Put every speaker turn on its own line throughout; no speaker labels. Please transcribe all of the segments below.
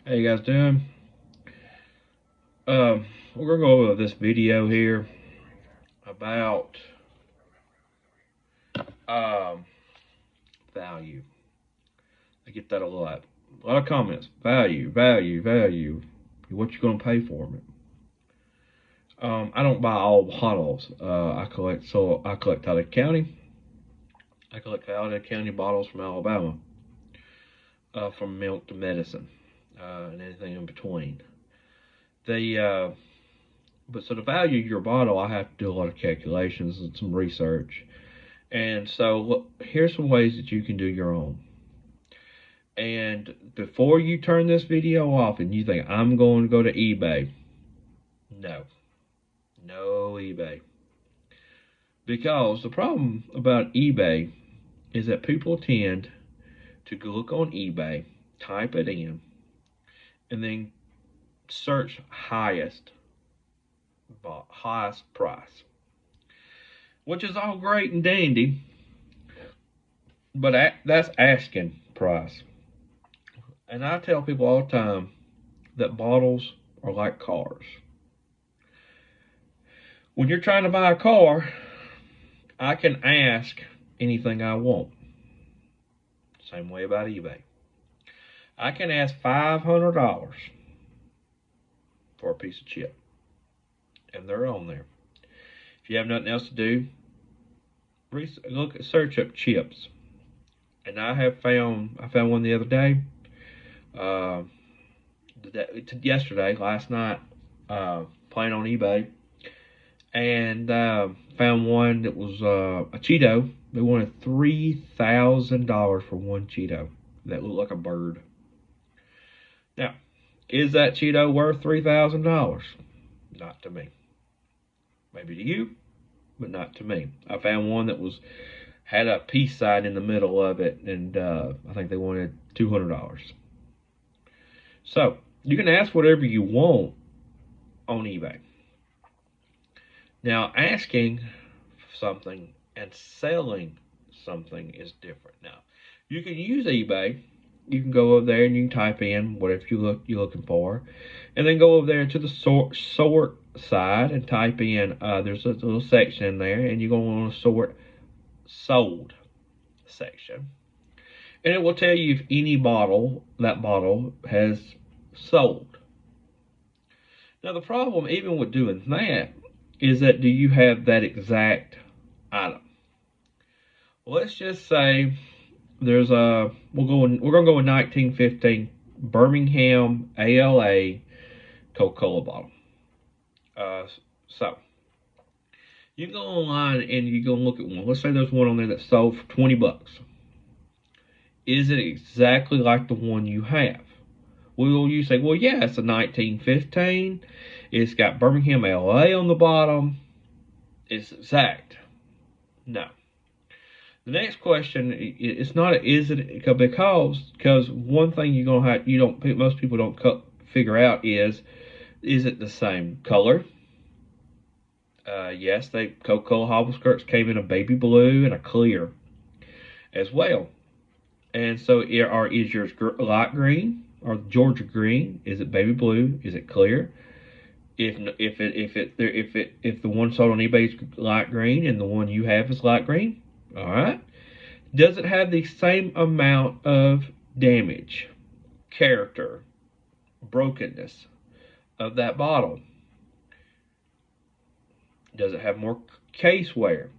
How you guys doing? We're gonna go over this video here about um value. I get that a lot. A lot of comments. Value, value, value. What you gonna pay for it? I don't buy all bottles. I collect out of county. I collect out of county bottles from Alabama, from milk to medicine, and anything in between. They But so to value your bottle, I have to do a lot of calculations and some research. And so here's some ways that you can do your own. And before you turn this video off and you think, I'm going to go to eBay, no, no eBay. Because the problem about eBay is that people tend to look on eBay, type it in, and then search highest price, which is all great and dandy, but that's asking price. And I tell people all the time that bottles are like cars. When you're trying to buy a car, I can ask anything I want. Same way about eBay. I can ask $500 for a piece of chip, and they're on there. If you have nothing else to do, search up chips. And I found one the other day. Last night, playing on eBay, and found one that was a Cheeto. They wanted $3,000 for one Cheeto that looked like a bird. Now, is that Cheeto worth $3,000? Not to me. Maybe to you, but not to me. I found one that had a peace sign in the middle of it, and I think they wanted $200. So you can ask whatever you want on eBay. Now, asking something and selling something is different. Now, you can use eBay. You can go over there and you can type in whatever you're looking for, and then go over there to the sort side and type in. There's a little section in there, and you're going to want to sort sold section, and it will tell you if any that bottle has sold. Now, the problem, even with doing that, is that do you have that exact item? Let's just say we're gonna go with 1915 Birmingham ALA Coca-Cola bottle. So you go online and you go look at one. Let's say there's one on there that sold for $20. Is it exactly like the one you have? Well, you say, well, yeah, it's a 1915. It's got Birmingham ALA on the bottom. It's exact. No. The next question, it's not is it, because one thing most people don't figure out is it the same color? Yes, Coca-Cola Hobble Skirts came in a baby blue and a clear as well. And so is yours light green or Georgia green? Is it baby blue? Is it clear? If the one sold on eBay is light green and the one you have is light green, all right. Does it have the same amount of damage, character, brokenness of that bottle? Does it have more case wear,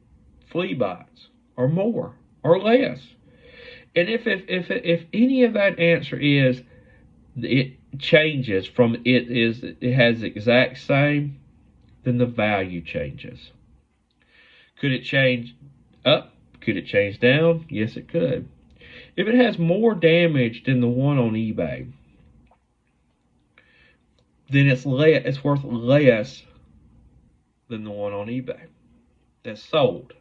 flea bites, or more, or less? And if any of that answer is it changes from it has the exact same, then the value changes. Could it change up? Could it change down? Yes, it could. If it has more damage than the one on eBay, then it's worth less than the one on eBay that's sold.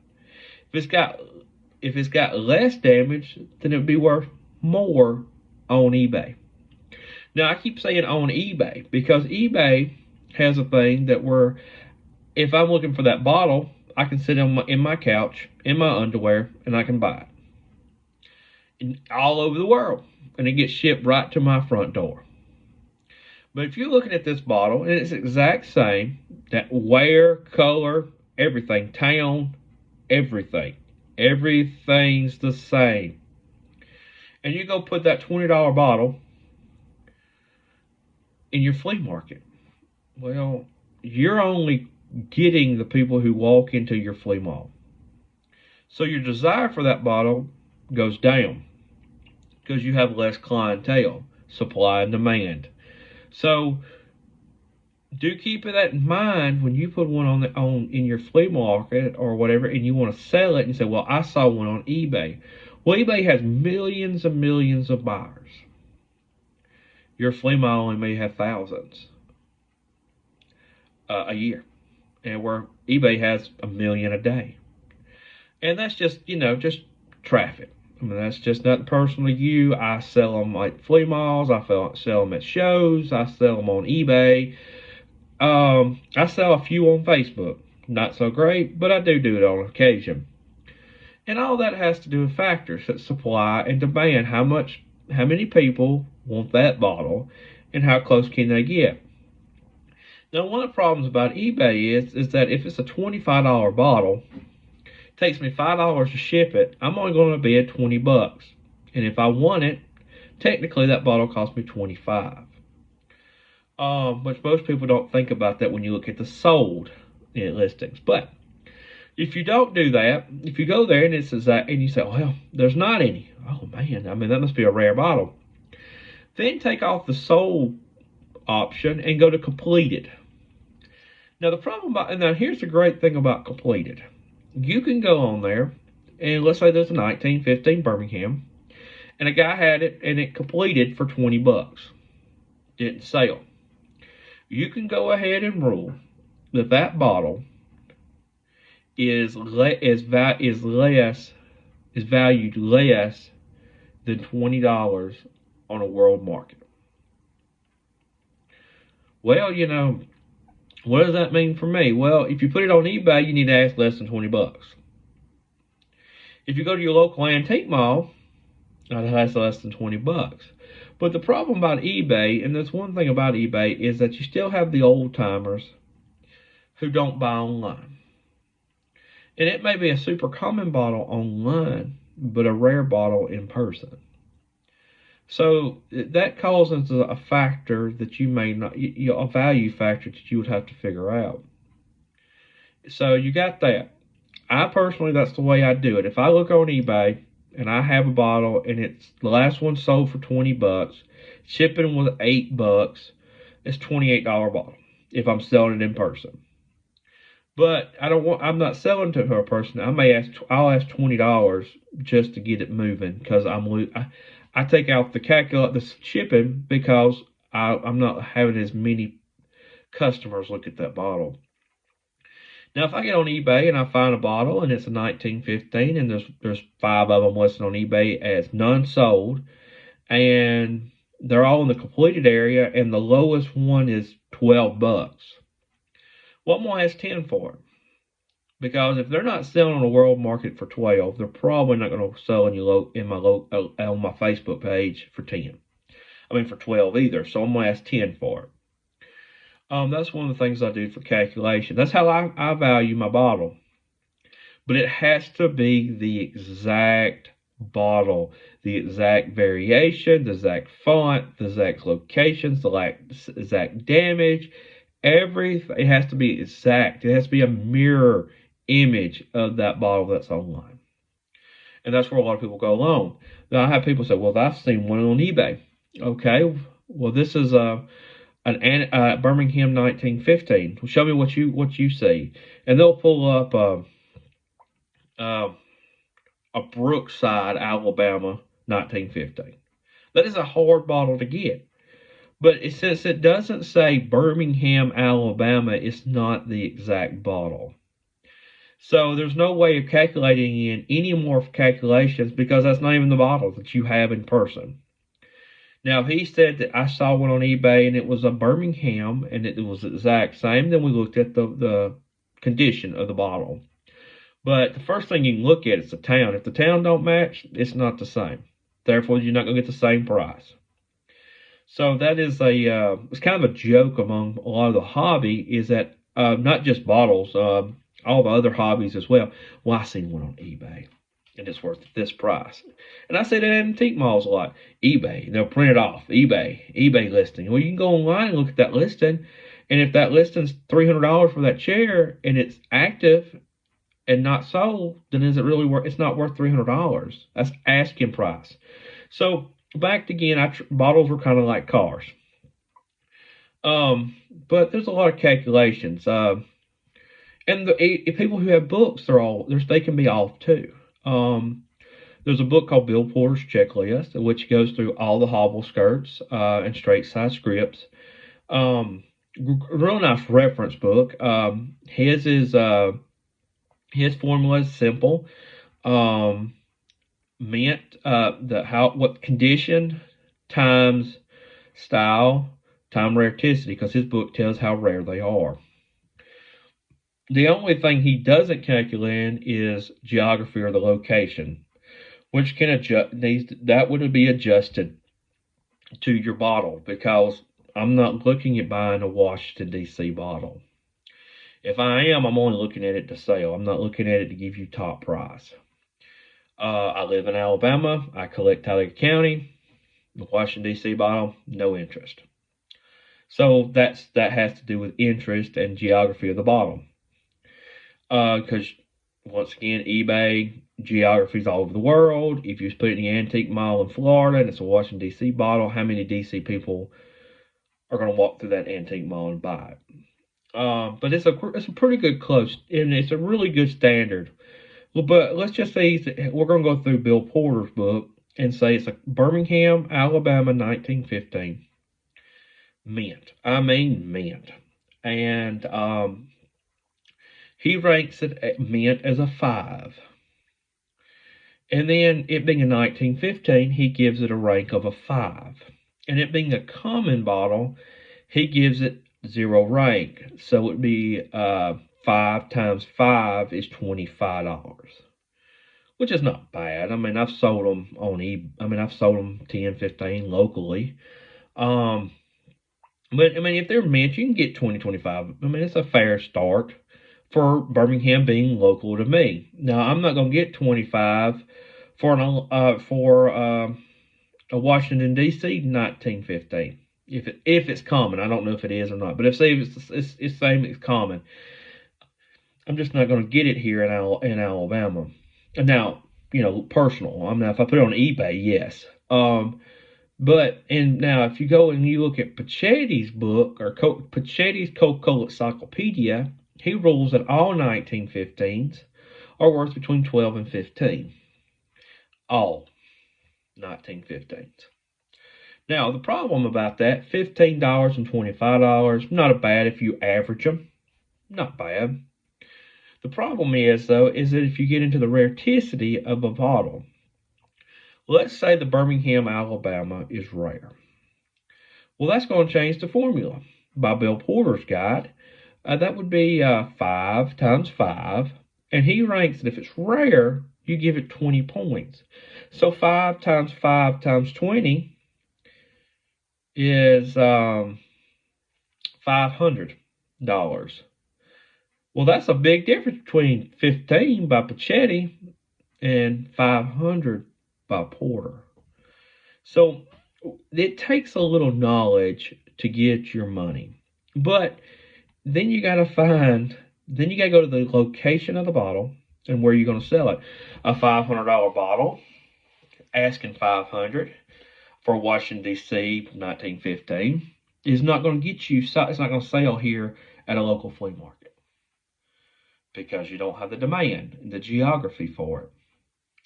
If it's got less damage, then it would be worth more on eBay. Now, I keep saying on eBay because eBay has a thing that where if I'm looking for that bottle, I can sit in my couch, in my underwear, and I can buy it all over the world. And it gets shipped right to my front door. But if you're looking at this bottle and it's the exact same, that wear, color, everything, town, everything, everything's the same, and you go put that $20 bottle in your flea market, well, you're only getting the people who walk into your flea mall. So your desire for that bottle goes down because you have less clientele, supply and demand. So do keep that in mind when you put one on in your flea market or whatever, and you want to sell it, and you say, "Well, I saw one on eBay." Well, eBay has millions and millions of buyers. Your flea mall only may have thousands a year, and where eBay has a million a day. And that's just, just traffic. I mean, that's just nothing personal to you. I sell them at flea malls. I sell them at shows. I sell them on eBay. I sell a few on Facebook. Not so great, but I do it on occasion. And all that has to do with factors, that supply and demand. How many people want that bottle, and how close can they get? Now, one of the problems about eBay is that if it's a $25 bottle, it takes me $5 to ship it, I'm only going to bid $20. And if I want it, technically that bottle cost me $25. Which most people don't think about that when you look at the sold listings. But if you don't do that, if you go there and it says that, and you say, "Well, there's not any." Oh man, I mean, that must be a rare bottle. Then take off the sold option and go to completed. Now the problem about, now here's the great thing about completed. You can go on there, and let's say there's a 1915 Birmingham, and a guy had it and it completed for $20. Didn't sell. You can go ahead and rule that bottle is valued less than $20 on a world market. Well, what does that mean for me? Well, if you put it on eBay, you need to ask less than $20. If you go to your local antique mall, that's less than $20. But the problem about eBay, and there's one thing about eBay, is that you still have the old timers who don't buy online. And it may be a super common bottle online, but a rare bottle in person. So that causes a factor that you may not, a value factor that you would have to figure out. So you got that. I personally, that's the way I do it. If I look on eBay and I have a bottle and it's the last one sold for $20, shipping was $8, it's $28 bottle if I'm selling it in person. But I'm not selling to her person. I'll ask $20 just to get it moving because I take out the shipping because I'm not having as many customers look at that bottle. Now, if I get on eBay and I find a bottle and it's a 1915 and there's 5 of them listed on eBay as none sold, and they're all in the completed area, and the lowest one is $12. Well, I'm gonna ask 10 for it, because if they're not selling on the world market for 12, they're probably not going to sell on my Facebook page for 10. I mean for 12 either. So I'm gonna ask 10 for it. That's one of the things I do for calculation. That's how I value my bottle. But it has to be the exact bottle, the exact variation, the exact font, the exact locations, the exact damage. Everything, it has to be exact. It has to be a mirror image of that bottle that's online. And that's where a lot of people go along. Now I have people say, "Well, I've seen one on eBay." Okay, well, this is an Birmingham 1915. Well, show me what you see, and they'll pull up a Brookside, Alabama 1915. That is a hard bottle to get. But since it doesn't say Birmingham, Alabama, it's not the exact bottle. So there's no way of calculating in any more calculations because that's not even the bottle that you have in person. Now, if he said that I saw one on eBay and it was a Birmingham and it was the exact same, then we looked at the condition of the bottle. But the first thing you can look at is the town. If the town don't match, it's not the same. Therefore, you're not going to get the same price. So that is it's kind of a joke among a lot of the hobby is that not just bottles, all the other hobbies as well. Well, I seen one on eBay and it's worth this price. And I say that at antique malls a lot. eBay, they'll print it off. eBay listing. Well, you can go online and look at that listing, and if that listing's $300 for that chair and it's active and not sold, then is it really worth? It's not worth $300. That's asking price. So back again, bottles are kind of like cars. But there's a lot of calculations. And people who have books, they can be off too. There's a book called Bill Porter's Checklist, which goes through all the hobble skirts and straight size scripts. Real nice reference book. His formula is simple. Meant what condition times style time rareticity, because his book tells how rare they are. The only thing he doesn't calculate in is geography or the location, which can adjust. That would be adjusted to your bottle, because I'm not looking at buying a Washington D.C. bottle. If I am, I'm only looking at it to sell. I'm not looking at it to give you top price. I live in Alabama. I collect Talladega County. The Washington D.C. bottle, no interest. So that has to do with interest and geography of the bottle. Because once again, eBay geographies all over the world. If you put it in the antique mall in Florida and it's a Washington D.C. bottle, how many D.C. people are going to walk through that antique mall and buy it? But it's a pretty good close, and it's a really good standard. Well, but let's just say we're going to go through Bill Porter's book and say it's a Birmingham, Alabama, 1915 mint. I mean mint. And he ranks it at mint as a 5. And then it being a 1915, he gives it a rank of a 5. And it being a common bottle, he gives it 0 rank. So it'd be 5 times 5 is $25, which is not bad. I mean, I've sold them I've sold them 10, 15 locally. But I mean, if they're mint, you can get 20, 25. I mean, it's a fair start for Birmingham being local to me. Now, I'm not going to get 25 for a Washington D.C. 1915. If it's common, I don't know if it is or not. But if say it's same, it's common. I'm just not going to get it here in Alabama. And now, personal. I mean, if I put it on eBay, yes. And now if you go and you look at Pachetti's book, or Pachetti's Coca-Cola Encyclopedia, he rules that all 1915s are worth between 12 and 15. All 1915s. Now, the problem about that, $15 and $25, not bad if you average them. Not bad. The problem is, though, is that if you get into the rareticity of a bottle, let's say the Birmingham, Alabama is rare. Well, that's going to change the formula. By Bill Porter's guide, that would be 5 times 5. And he ranks that if it's rare, you give it 20 points. So 5 times 5 times 20 is $500. Well, that's a big difference between 15 by Pachetti and 500 by Porter. So it takes a little knowledge to get your money. But then you got to go to the location of the bottle and where you're going to sell it. A $500 bottle, asking $500 for Washington, D.C., 1915, is not going to get you, it's not going to sell here at a local flea market, because you don't have the demand and the geography for it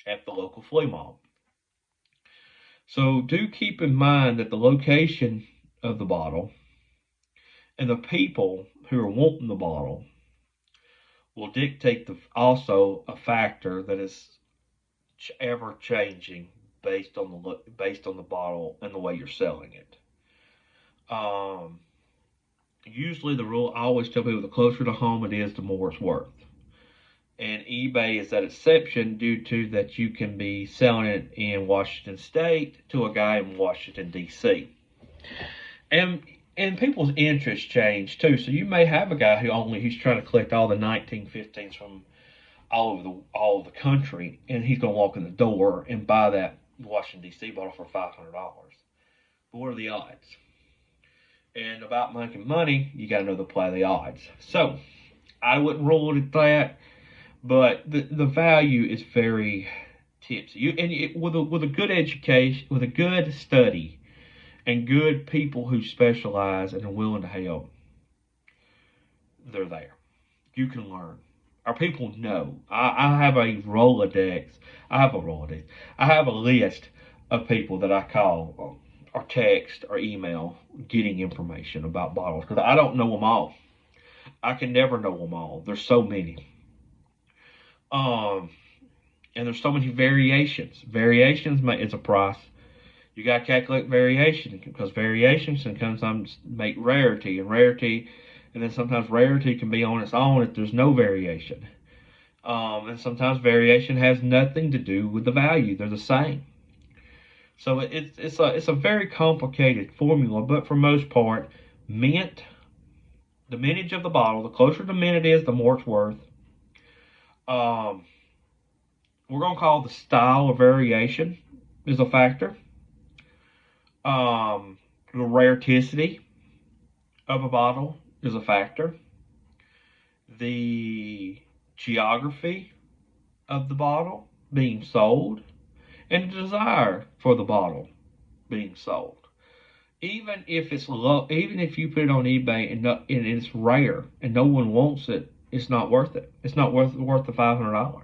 at the local flea mall. So do keep in mind that the location of the bottle and the people who are wanting the bottle will dictate also a factor that is ever changing based on the bottle and the way you're selling it. Usually the rule, I always tell people, the closer to home it is, the more it's worth. And eBay is that exception due to that you can be selling it in Washington State to a guy in Washington, D.C. And people's interests change too. So you may have a guy who's trying to collect all the 1915s from all over the country, and he's going to walk in the door and buy that Washington D.C. bottle for $500. But what are the odds? And about making money, you got to know the play of the odds. So I wouldn't rule it at that, but the value is very tipsy. With a good education, with a good study, and good people who specialize and are willing to help, they're there. You can learn. Our people know. I have a Rolodex. I have a Rolodex. I have a list of people that I call or text or email getting information about bottles because I don't know them all. I can never know them all. There's so many. Um, and there's so many variations. Variations is a price. You got to calculate variation because variations can sometimes make rarity, and then sometimes rarity can be on its own if there's no variation. And sometimes variation has nothing to do with the value; they're the same. So it's a very complicated formula, but for most part, mint, the mintage of the bottle, the closer the mint it is, the more it's worth. Um, we're gonna call the style of variation is a factor. The rarity of a bottle is a factor. The geography of the bottle being sold and the desire for the bottle being sold. Even if it's low, even if you put it on eBay and it's rare and no one wants it, it's not worth it. It's not worth the $500.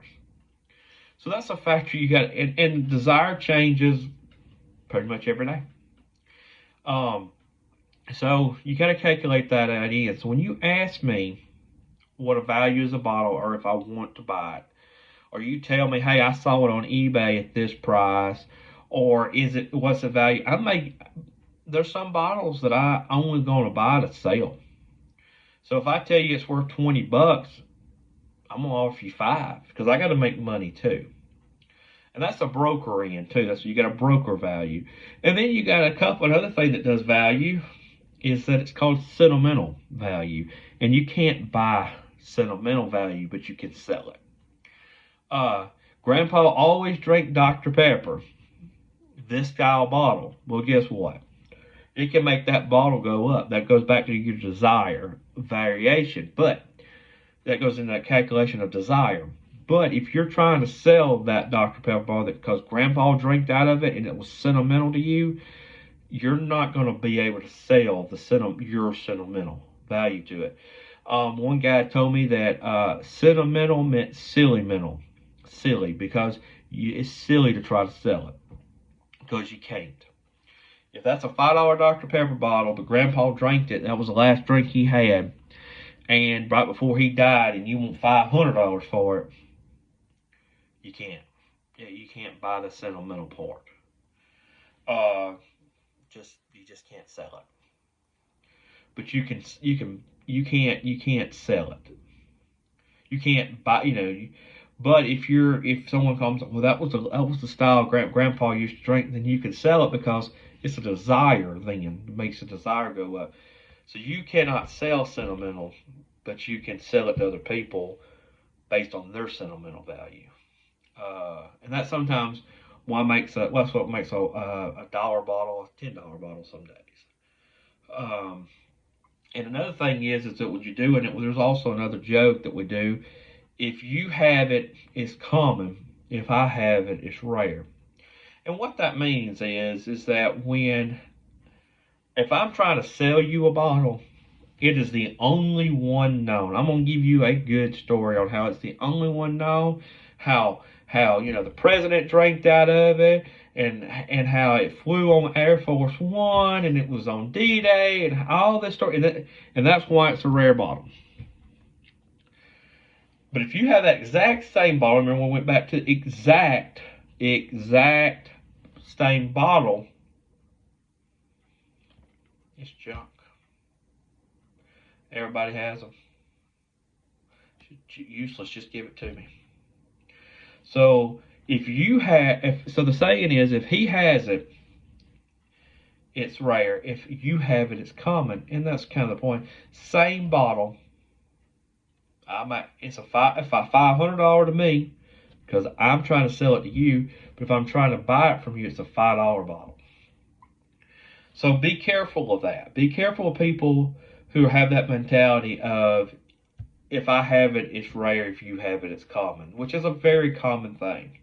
So that's a factor you got, and desire changes pretty much every day. Um, so you got to calculate that out in. So when you ask me what a value is a bottle, or if I want to buy it, or you tell me, hey, I saw it on eBay at this price, or what's the value? There's some bottles that I only going to buy to sell. So if I tell you it's worth $20, I'm gonna offer you five because I got to make money too. And that's a broker in too. That's you got a broker value, and then you got a couple another thing that does value is that it's called sentimental value, and you can't buy sentimental value, but you can sell it. Uh, Grandpa always drank Dr. Pepper, this style bottle. Well, guess what? It can make that bottle go up. That goes back to your desire variation, but that goes into that calculation of desire. But if you're trying to sell that Dr. Pepper bottle because Grandpa drank out of it and it was sentimental to you, you're not going to be able to sell your sentimental value to it. One guy told me that sentimental meant silly because it's silly to try to sell it because you can't. If that's a $5 Dr. Pepper bottle, but Grandpa drank it, that was the last drink he had, and right before he died, and you want $500 for it, you can't. Yeah, you can't buy the sentimental part. Uh, you just can't sell it. But you can't sell it. You can't buy. But if someone comes, well, that was the style Grandpa used to drink, then you can sell it because it's a desire. Then it makes the desire go up. So you cannot sell sentimental, but you can sell it to other people based on their sentimental value. And that sometimes that's what makes a dollar bottle a $10 bottle some days. Um, and another thing is that when you're doing it, there's also another joke that we do. If you have it, it's common. If I have it, it's rare. And what that means is that if I'm trying to sell you a bottle, it is the only one known. I'm gonna give you a good story on how it's the only one known, how the president drank out of it, and how it flew on Air Force One, and it was on D-Day, and all this story, and that's why it's a rare bottle. But if you have that exact same bottle, remember we went back to exact same bottle, it's junk. Everybody has them. Useless. Just give it to me. So the saying is, if he has it, it's rare. If you have it, it's common, and that's kind of the point. Same bottle. It's a $500 to me because I'm trying to sell it to you. But if I'm trying to buy it from you, it's a $5 bottle. So be careful of that. Be careful of people who have that mentality of if I have it, it's rare. If you have it, it's common, which is a very common thing.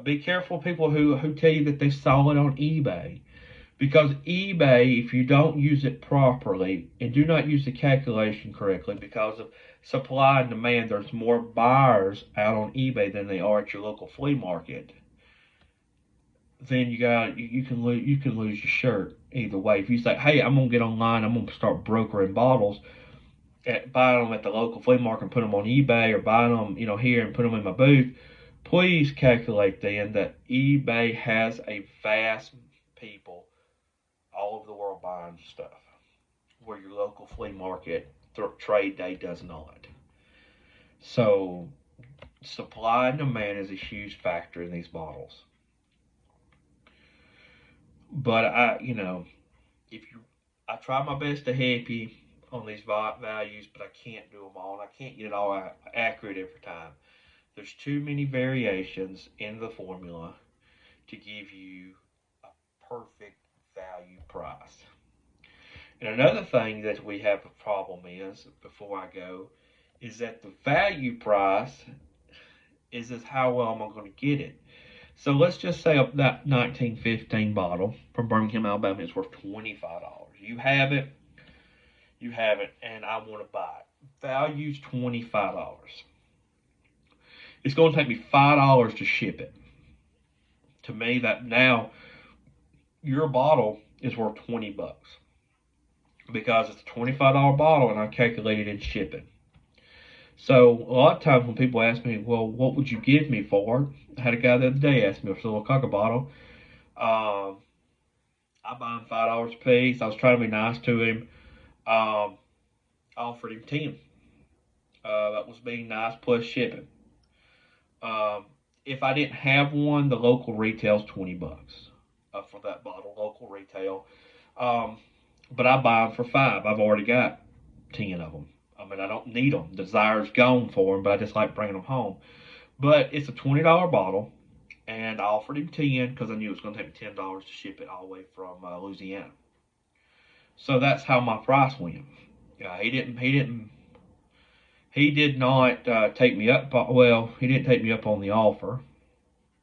Be careful of people who tell you that they saw it on eBay. Because eBay, if you don't use it properly and do not use the calculation correctly, because of supply and demand, there's more buyers out on eBay than they are at your local flea market. Then you can lose your shirt either way. If you say, hey, I'm gonna get online, I'm gonna start brokering bottles, buying them at the local flea market and put them on eBay, or buying them here and put them in my booth. Please calculate then that eBay has a vast people all over the world buying stuff, where your local flea market trade day does not. So supply and demand is a huge factor in these bottles. But if you, I try my best to help you on these values, but I can't do them all, and I can't get it all accurate every time. There's too many variations in the formula to give you a perfect value price. And another thing that we have a problem is, before I go, is that the value price is how well am I going to get it. So let's just say that 1915 bottle from Birmingham, Alabama is worth $25. You have it, and I want to buy it. Value's $25. It's going to take me $5 to ship it. To me, that now your bottle is worth $20 because it's a $25 bottle, and I calculated in shipping. So a lot of times when people ask me, well, what would you give me for it? I had a guy the other day ask me for a little Coca bottle. I buy him $5 a piece. I was trying to be nice to him. I offered him 10. That was being nice plus shipping. If I didn't have one, the local retail's $20 for that bottle, local retail. But I buy them for $5. I've already got 10 of them. I mean, I don't need them. The desire's gone for them, but I just like bringing them home. But it's a $20 bottle, and I offered him 10 because I knew it was going to take me $10 to ship it all the way from Louisiana. So that's how my price went. He did not take me up. Well, he didn't take me up on the offer,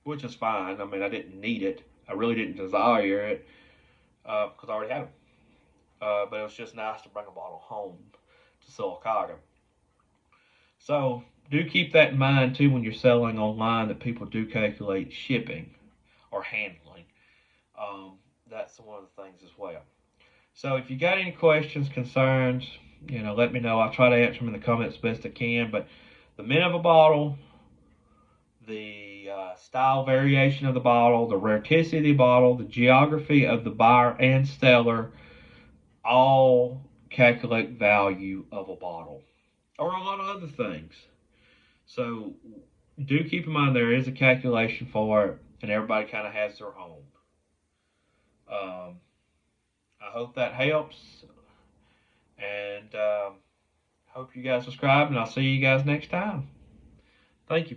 which is fine. I mean, I didn't need it. I really didn't desire it because I already had them. But it was just nice to bring a bottle home to Sylacauga. So do keep that in mind too when you're selling online, that people do calculate shipping or handling. That's one of the things as well. So if you got any questions, concerns, let me know. I'll try to answer them in the comments best I can. But the mint of a bottle, the style variation of the bottle, the rarity of the bottle, the geography of the buyer and seller, all calculate value of a bottle, or a lot of other things. So do keep in mind there is a calculation for it, and everybody kind of has their own. I hope that helps, and hope you guys subscribe, and I'll see you guys next time. Thank you.